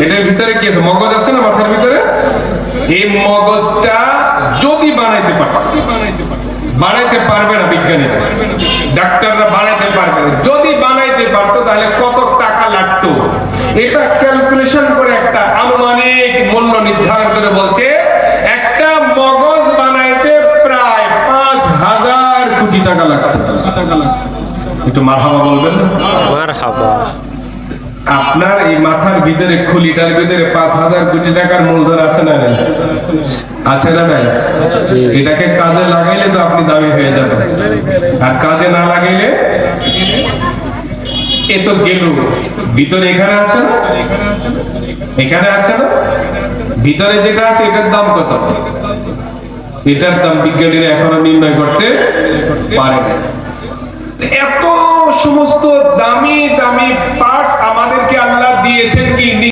এটার ভিতরে কি আছে? মগজ আছে না মাথার ভিতরে? এই মগজটা যদি বানাইতে পারবে না বিজ্ঞানীরা, ডাক্তাররা বানাইতে পারবে না। যদি বানাইতে পারতো তাহলে কত টাকা লাগতো, এটা ক্যালকুলেশন করে একটা আনুমানিক মূল্য নির্ধারণ করে বলছে একটা মগজ বানাইতে প্রায় 5,000 কোটি টাকা লাগতো। একটু মারহাবা বলবেন না? মারহাবা। আপনার এই মাথার ভিতরে খুলিটার ভিতরে 5,000 কোটি টাকার মূলধন আছে না নাই? আছে না নাই? এটাকে কাজে লাগাইলে তো আপনি দামি হয়ে যাবেন, আর কাজে না লাগাইলে এ তো গেল। ভিতরে এখানে আছে না, এখানে আছে না, ভিতরে যেটা আছে এটার দাম কত? এটার দাম বিজ্ঞানীরা এখনো নির্ণয় করতে পারে না। এত সমস্ত দামি দামি পার্টস আমাদেরকে আল্লাহ দিয়েছেন কি